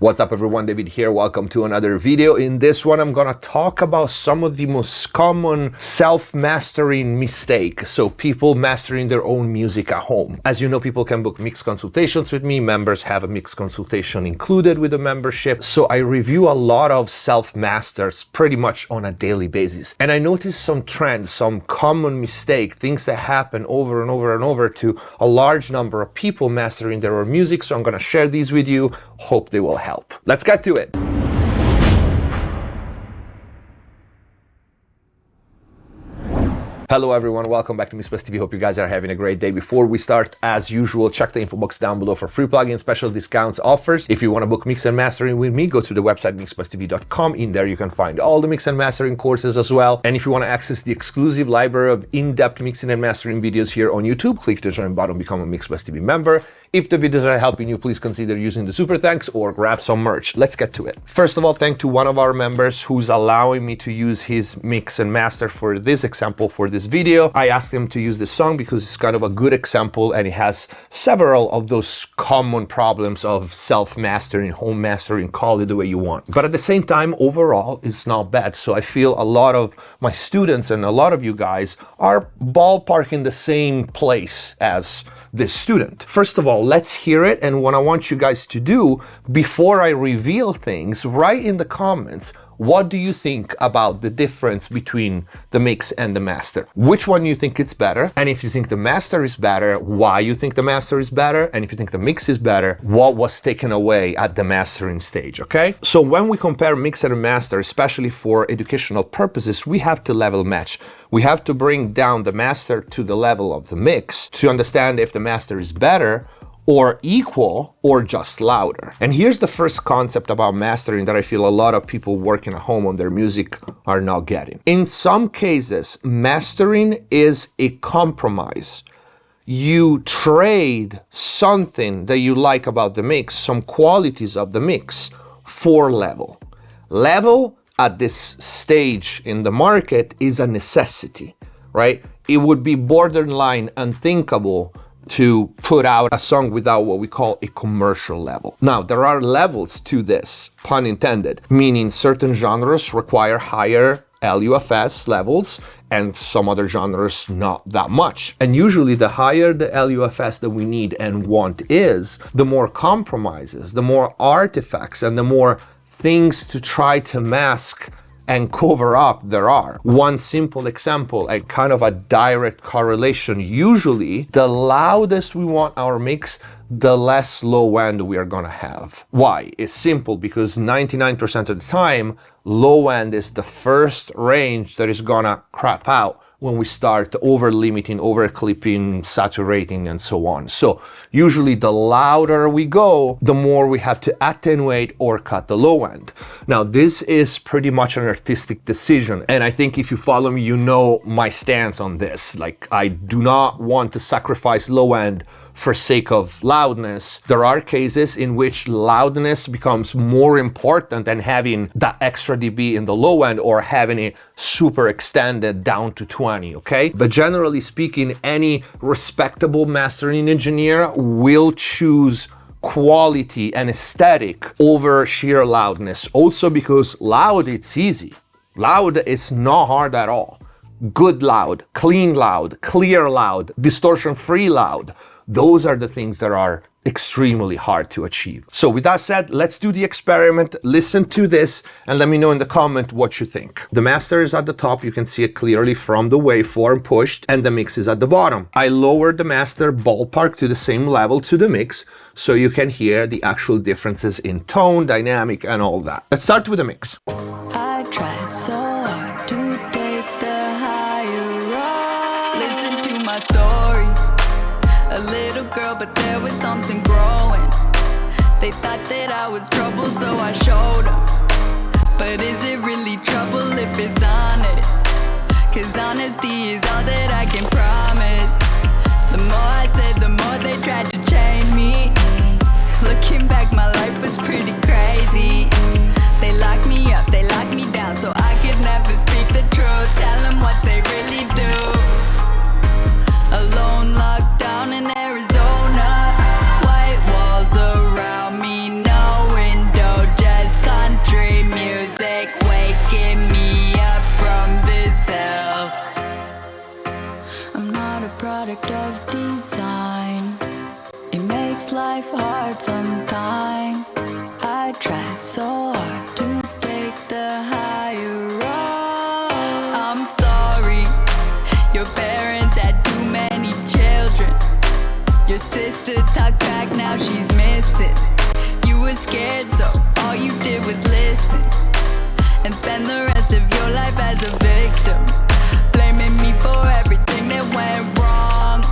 What's up everyone, David here. Welcome to another video. In this one, I'm gonna talk about some of the most common self-mastering mistakes. So people mastering their own music at home. As you know, people can book mix consultations with me. Members have a mix consultation included with the membership. So I review a lot of self-masters pretty much on a daily basis. And I noticed some trends, some common mistake, things that happen over and over and over to a large number of people mastering their own music. So I'm gonna share these with you. Hope they will help. Let's get to it. Hello everyone, welcome back to MixBus TV. Hope you guys are having a great day. Before we start, as usual, check the info box down below for free plugins, special discounts, offers. If you want to book mix and mastering with me, go to the website mixbustv.com. In there you can find all the mix and mastering courses as well. And if you want to access the exclusive library of in-depth mixing and mastering videos here on YouTube, click the join button, become a MixBus TV member. If the videos are helping you, please consider using the super thanks or grab some merch. Let's get to it. First of all, thank to one of our members who's allowing me to use his mix and master for this example, for this video. I asked him to use this song because it's kind of a good example and it has several of those common problems of self-mastering, home mastering, call it the way you want. But at the same time, overall, it's not bad. So I feel a lot of my students and a lot of you guys are ballpark in the same place as this student. First of all, let's hear it, and what I want you guys to do before I reveal things, write in the comments, what do you think about the difference between the mix and the master? Which one you think it's better? And if you think the master is better, why you think the master is better? And if you think the mix is better, what was taken away at the mastering stage, okay? So when we compare mix and master, especially for educational purposes, we have to level match. We have to bring down the master to the level of the mix to understand if the master is better or equal or just louder. And here's the first concept about mastering that I feel a lot of people working at home on their music are not getting. In some cases, mastering is a compromise. You trade something that you like about the mix, some qualities of the mix, for level. Level at this stage in the market is a necessity, right? It would be borderline unthinkable to put out a song without what we call a commercial level. Now, there are levels to this, pun intended, meaning certain genres require higher LUFS levels and some other genres not that much. And usually the higher the LUFS that we need and want is, the more compromises, the more artifacts, and the more things to try to mask and cover up there are. One simple example, and kind of a direct correlation, usually the loudest we want our mix, the less low end we are gonna have. Why? It's simple, because 99% of the time, low end is the first range that is gonna crap out when we start over limiting, over clipping, saturating, and so on. So usually the louder we go, the more we have to attenuate or cut the low end. Now, this is pretty much an artistic decision. And I think if you follow me, you know my stance on this. Like, I do not want to sacrifice low end for sake of loudness. There are cases in which loudness becomes more important than having that extra dB in the low end or having it super extended down to 20, okay? But generally speaking, any respectable mastering engineer will choose quality and aesthetic over sheer loudness. Also because loud, it's easy. Loud, it's not hard at all. Good loud, clean loud, clear loud, distortion-free loud. Those are the things that are extremely hard to achieve. So with that said, let's do the experiment. Listen to this and let me know in the comment what you think. The master is at the top. You can see it clearly from the waveform pushed, and the mix is at the bottom. I lowered the master ballpark to the same level to the mix so you can hear the actual differences in tone, dynamic, and all that. Let's start with the mix. I tried so hard to take the higher road. Listen to my story. A little girl, but there was something growing. They thought that I was trouble, so I showed them. But is it really trouble if it's honest? Cause honesty is all that I can promise. The more I said, the more they tried to chain me. Looking back, my life was pretty crazy. They locked me up, they locked me down, so I could never speak the truth. Tell them what they really do. Alone, locked down in Arizona. White walls around me, no windows. tried so hard to take the higher road. I'm sorry, your parents had too many children. Your sister talked back, now she's missing. You were scared, so all you did was listen and spend the rest of your life as a victim, blaming me for everything that went wrong,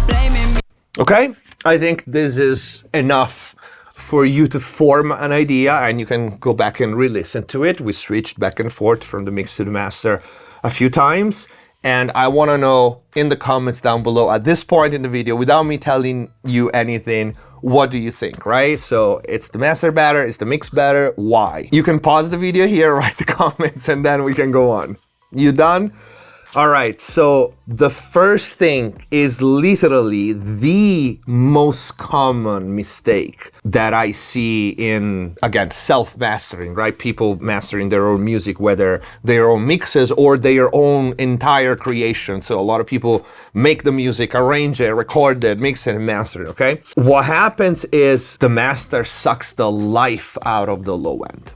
blaming me. Okay, I think this is enough for you to form an idea, and you can go back and re-listen to it. We switched back and forth from the mix to the master a few times, and I want to know in the comments down below at this point in the video, without me telling you anything, what do you think, right? So it's the master better, it's the mix better, why? You can pause the video here, write the comments, and then we can go on. You done? All right, so the first thing is literally the most common mistake that I see in, again, self-mastering, right? People mastering their own music, whether their own mixes or their own entire creation. So a lot of people make the music, arrange it, record it, mix it, and master it, okay? What happens is the master sucks the life out of the low end.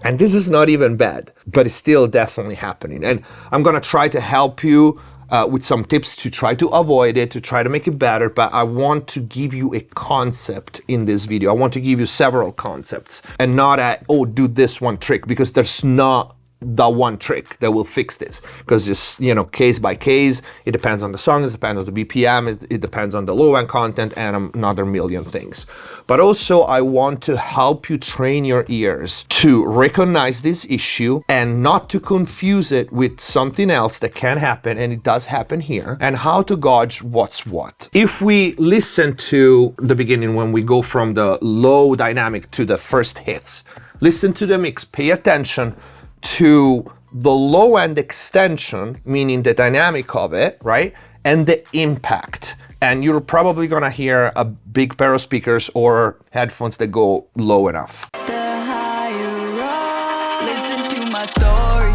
And this is not even bad, but it's still definitely happening. And I'm gonna try to help you with some tips to try to avoid it, to try to make it better, but I want to give you a concept in this video. I want to give you several concepts and not oh, do this one trick, because there's not the one trick that will fix this, because it's, you know, case by case. It depends on the song, it depends on the BPM, it depends on the low end content, and another million things. But also I want to help you train your ears to recognize this issue and not to confuse it with something else that can happen, and it does happen here, and how to gauge what's what. If we listen to the beginning, when we go from the low dynamic to the first hits, listen to the mix, pay attention to the low end extension, meaning the dynamic of it, right? And the impact. And you're probably gonna hear a big pair of speakers or headphones that go low enough. The higher up, listen to my story.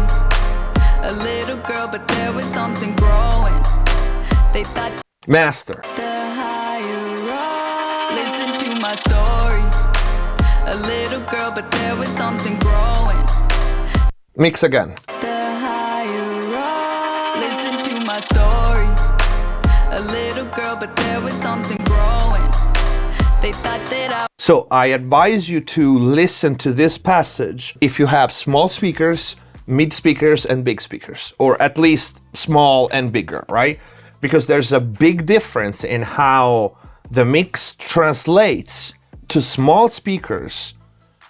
A little girl, but there was something growing. They thought master. The higher up, listen to my story. A little girl, but there was something growing. Mix again. The higher up, listen to my story. A little girl, but there was something growing. They thought that I... So I advise you to listen to this passage if you have small speakers, mid speakers, and big speakers, or at least small and bigger, right? Because there's a big difference in how the mix translates to small speakers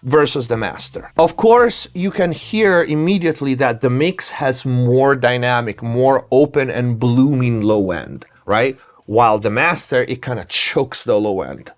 versus the master. Of course, you can hear immediately that the mix has more dynamic, more open and blooming low end, right? While the master, it kind of chokes the low end.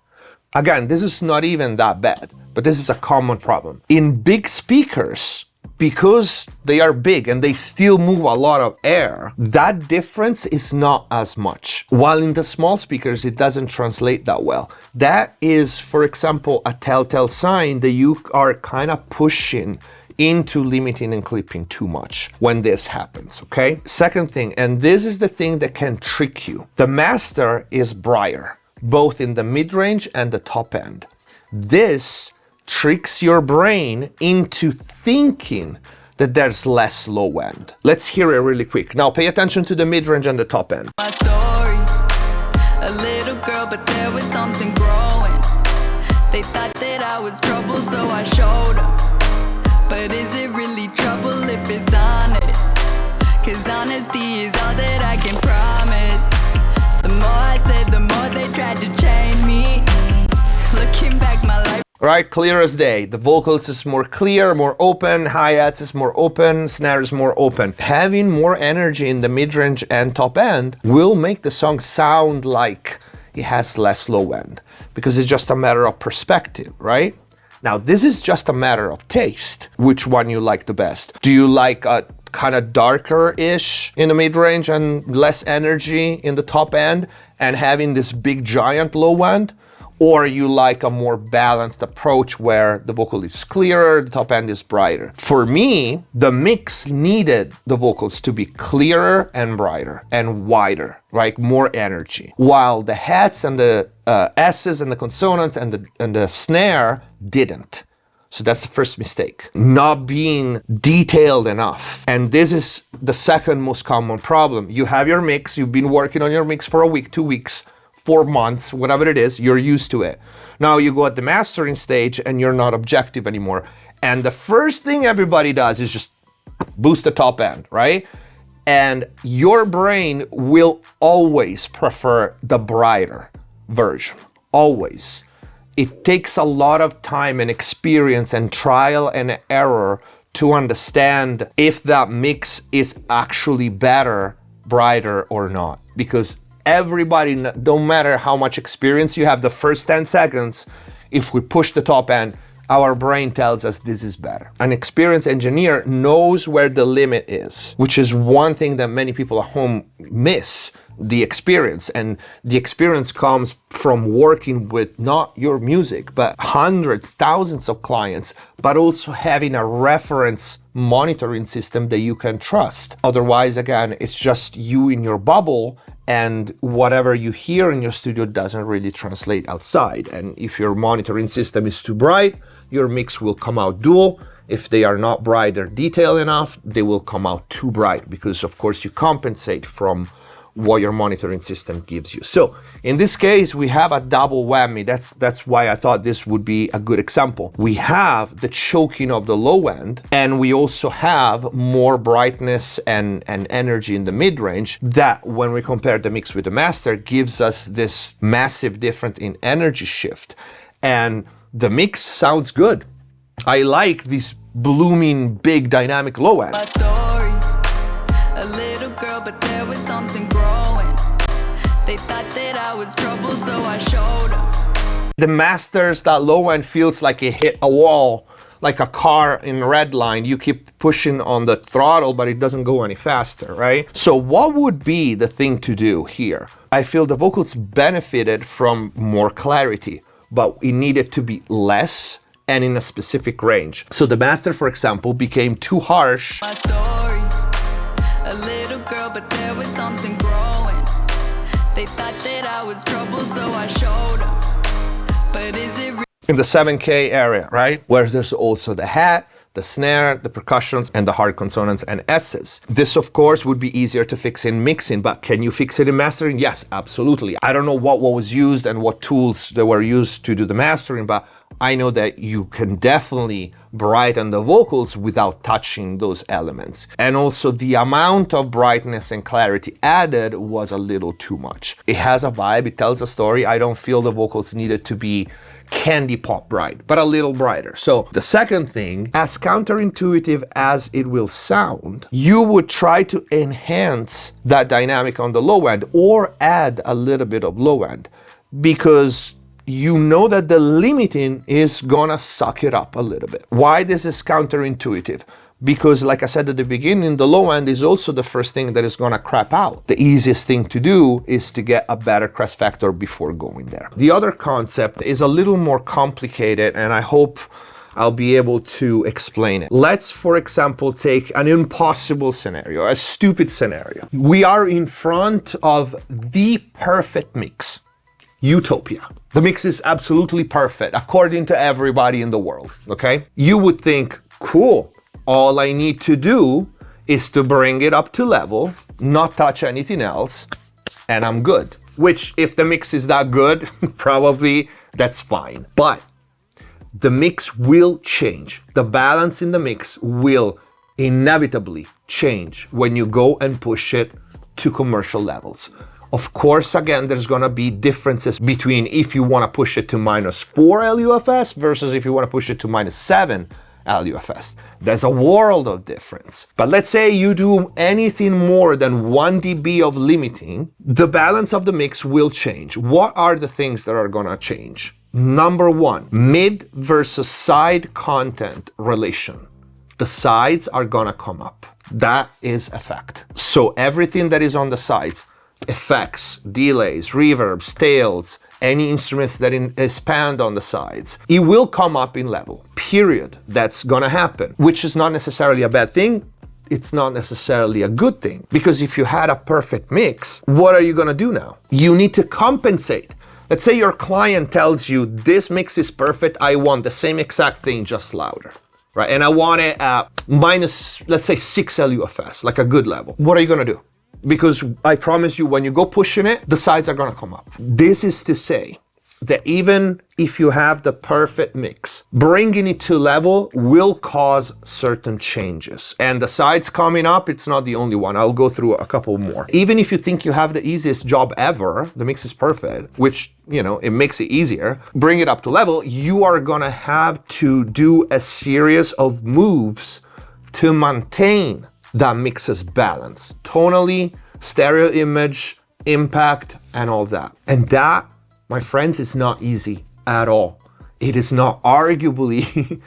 Again, this is not even that bad, but this is a common problem. In big speakers, because they are big and they still move a lot of air, that difference is not as much. While in the small speakers, it doesn't translate that well. That is, for example, a telltale sign that you are kind of pushing into limiting and clipping too much when this happens, okay? Second thing, and this is the thing that can trick you. The master is brighter, both in the mid-range and the top end. This tricks your brain into thinking that there's less low end. Let's hear it really quick. Now pay attention to the mid-range and the top end. My story, a little girl, but there was something growing. They thought that I was trouble, so I showed up. But is it really trouble if it's honest? 'Cause honesty is all that I can promise. The more I said, the more they tried to chain me. Looking back, my life. Right, clear as day. The vocals is more clear, more open, hi-hats is more open, snare is more open. Having more energy in the mid-range and top end will make the song sound like it has less low end, because it's just a matter of perspective, right? Now, this is just a matter of taste, which one you like the best. Do you like a kind of darker-ish in the mid-range and less energy in the top end and having this big giant low end? Or you like a more balanced approach where the vocal is clearer, the top end is brighter. For me, the mix needed the vocals to be clearer and brighter and wider, right? More energy. While the hats and the S's and the consonants and the snare didn't. So that's the first mistake. Not being detailed enough. And this is the second most common problem. You have your mix, you've been working on your mix for a week, 2 weeks, 4 months, whatever it is, you're used to it. Now you go at the mastering stage and you're not objective anymore. And the first thing everybody does is just boost the top end, right? And your brain will always prefer the brighter version, always. It takes a lot of time and experience and trial and error to understand if that mix is actually better, brighter or not. Because everybody, no matter how much experience you have, the first 10 seconds, if we push the top end, our brain tells us this is better. An experienced engineer knows where the limit is, which is one thing that many people at home miss, the experience. And the experience comes from working with not your music, but hundreds, thousands of clients, but also having a reference monitoring system that you can trust. Otherwise, again, it's just you in your bubble, and whatever you hear in your studio doesn't really translate outside. And if your monitoring system is too bright, your mix will come out dual. If they are not bright or detailed enough, they will come out too bright, because of course you compensate from what your monitoring system gives you. So in this case, we have a double whammy. That's why I thought this would be a good example. We have the choking of the low end, and we also have more brightness and energy in the mid-range that, when we compare the mix with the master, gives us this massive difference in energy shift. And the mix sounds good. I like this blooming, big, dynamic low end. My story, a little girl, but there was something growing. They thought that I was trouble, so I showed them. The masters, that low end feels like it hit a wall, like a car in red line. You keep pushing on the throttle, but it doesn't go any faster, right? So what would be the thing to do here? I feel the vocals benefited from more clarity, but it needed to be less and in a specific range. So the master, for example, became too harsh. My story, a little girl, but there was something growing. They thought that I was trouble, so I showed them. But is it in the 7K area, right? Where there's also the hat, the snare, the percussions, and the hard consonants and S's. This, of course, would be easier to fix in mixing, but can you fix it in mastering? Yes, absolutely. I don't know what was used and what tools that were used to do the mastering, but I know that you can definitely brighten the vocals without touching those elements. And also the amount of brightness and clarity added was a little too much. It has a vibe, it tells a story. I don't feel the vocals needed to be candy pop bright, but a little brighter. So the second thing, as counterintuitive as it will sound, you would try to enhance that dynamic on the low end or add a little bit of low end, because you know that the limiting is gonna suck it up a little bit. Why this is counterintuitive? Because, like I said at the beginning, the low end is also the first thing that is gonna crap out. The easiest thing to do is to get a better crest factor before going there. The other concept is a little more complicated, and I hope I'll be able to explain it. Let's, for example, take an impossible scenario, a stupid scenario. We are in front of the perfect mix. Utopia. The mix is absolutely perfect according to everybody in the world, okay? You would think, cool, all I need to do is to bring it up to level, not touch anything else, and I'm good. Which, if the mix is that good, probably that's fine. But the mix will change. The balance in the mix will inevitably change when you go and push it to commercial levels. Of course, again, there's gonna be differences between if you wanna push it to -4 LUFS versus if you wanna push it to -7 LUFS. There's a world of difference. But let's say you do anything more than 1 dB of limiting, the balance of the mix will change. What are the things that are gonna change? Number one, mid versus side content relation. The sides are gonna come up. That is a fact. So everything that is on the sides, effects, delays, reverbs, tails, any instruments that expand on the sides, it will come up in level, period. That's gonna happen, which is not necessarily a bad thing. It's not necessarily a good thing, because if you had a perfect mix, what are you gonna do now? You need to compensate. Let's say your client tells you, this mix is perfect, I want the same exact thing, just louder, right? And I want it at minus, let's say 6 LUFS, like a good level. What are you gonna do? Because I promise you, when you go pushing it, the sides are gonna come up. This is to say that even if you have the perfect mix, bringing it to level will cause certain changes. And the sides coming up, it's not the only one. I'll go through a couple more. Even if you think you have the easiest job ever, the mix is perfect, which, you know, it makes it easier, bring it up to level, you are gonna have to do a series of moves to maintain that mix's balance. Tonally, stereo image, impact, and all that. And that, my friends, is not easy at all. It is not. Arguably,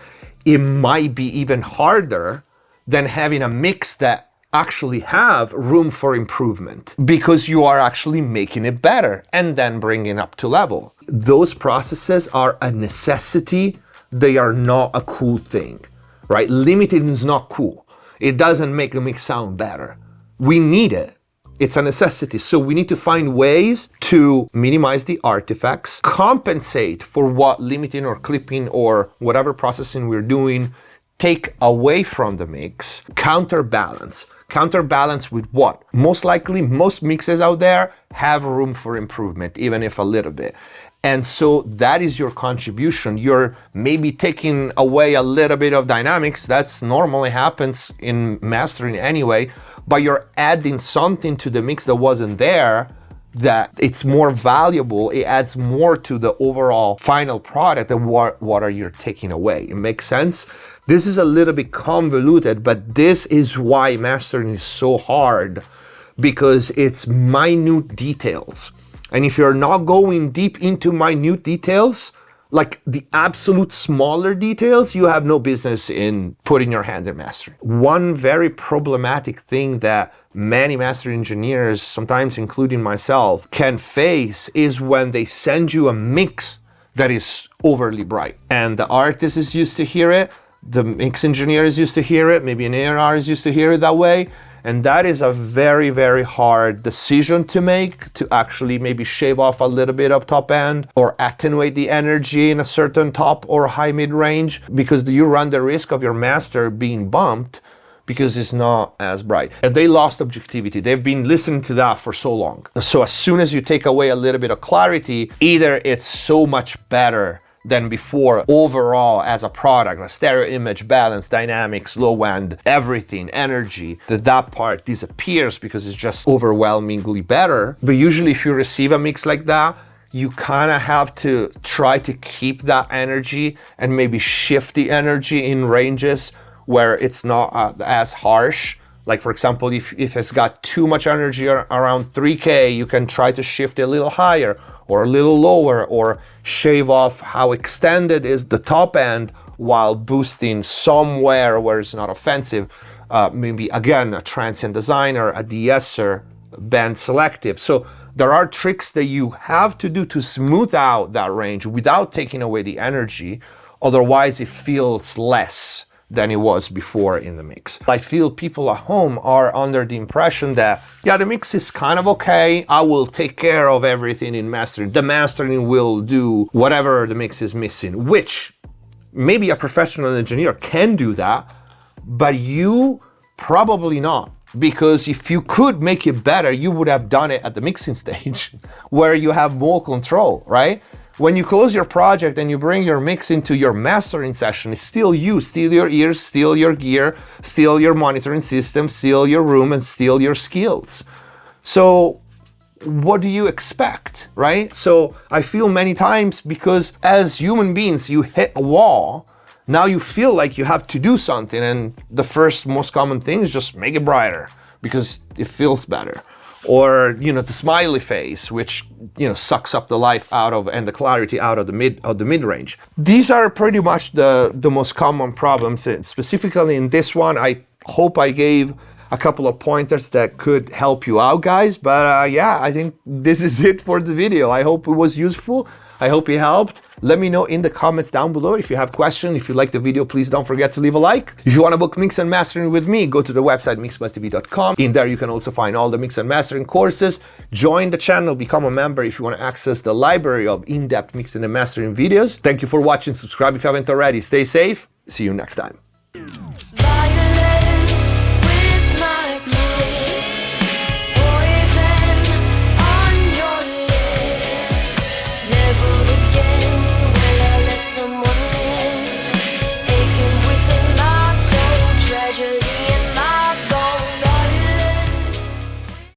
it might be even harder than having a mix that actually have room for improvement, because you are actually making it better and then bringing it up to level. Those processes are a necessity. They are not a cool thing, right? Limiting is not cool. It doesn't make the mix sound better. We need it. It's a necessity. So we need to find ways to minimize the artifacts, compensate for what limiting or clipping or whatever processing we're doing take away from the mix, counterbalance. Counterbalance with what? Most likely, most mixes out there have room for improvement, even if a little bit. And so that is your contribution. You're maybe taking away a little bit of dynamics. That's normally happens in mastering anyway, but you're adding something to the mix that wasn't there, that it's more valuable. It adds more to the overall final product than what are you taking away. It makes sense? This is a little bit convoluted, but this is why mastering is so hard, because it's minute details. And if you're not going deep into minute details, like the absolute smaller details, you have no business in putting your hands in mastering. One very problematic thing that many master engineers, sometimes including myself, can face is when they send you a mix that is overly bright. And the artist is used to hear it, the mix engineer is used to hear it, maybe an A&R is used to hear it that way. And that is a very, very hard decision to make, to actually maybe shave off a little bit of top end or attenuate the energy in a certain top or high mid range, because you run the risk of your master being bumped because it's not as bright. And they lost objectivity. They've been listening to that for so long. So as soon as you take away a little bit of clarity, either it's so much better than before overall as a product, like stereo image, balance, dynamics, low end, everything, energy, that part disappears because it's just overwhelmingly better. But usually if you receive a mix like that, you kind of have to try to keep that energy and maybe shift the energy in ranges where it's not as harsh. Like for example, if it's got too much energy around 3K, you can try to shift it a little higher or a little lower, or shave off how extended is the top end while boosting somewhere where it's not offensive. Maybe again, a transient designer, a de-esser, band selective. So there are tricks that you have to do to smooth out that range without taking away the energy. Otherwise it feels less than it was before in the mix. I feel people at home are under the impression that, yeah, the mix is kind of okay, I will take care of everything in mastering. The mastering will do whatever the mix is missing, which maybe a professional engineer can do that, but you probably not. Because if you could make it better, you would have done it at the mixing stage where you have more control, right? When you close your project and you bring your mix into your mastering session, it's still you, still your ears, still your gear, still your monitoring system, still your room, and still your skills. So what do you expect, right? So I feel many times, because as human beings, you hit a wall, now you feel like you have to do something, and the first most common thing is just make it brighter because it feels better. Or, you know, the smiley face, which, you know, sucks up the life out of and the clarity out of the mid range. These are pretty much the most common problems. Specifically in this one, I hope I gave a couple of pointers that could help you out, guys. But yeah, I think this is it for the video. I hope it was useful. I hope it helped. Let me know in the comments down below if you have questions. If you like the video, please don't forget to leave a like. If you want to book mix and mastering with me, go to the website mix-tv.com. In there, you can also find all the mix and mastering courses. Join the channel, become a member if you want to access the library of in-depth mixing and mastering videos. Thank you for watching. Subscribe if you haven't already. Stay safe. See you next time.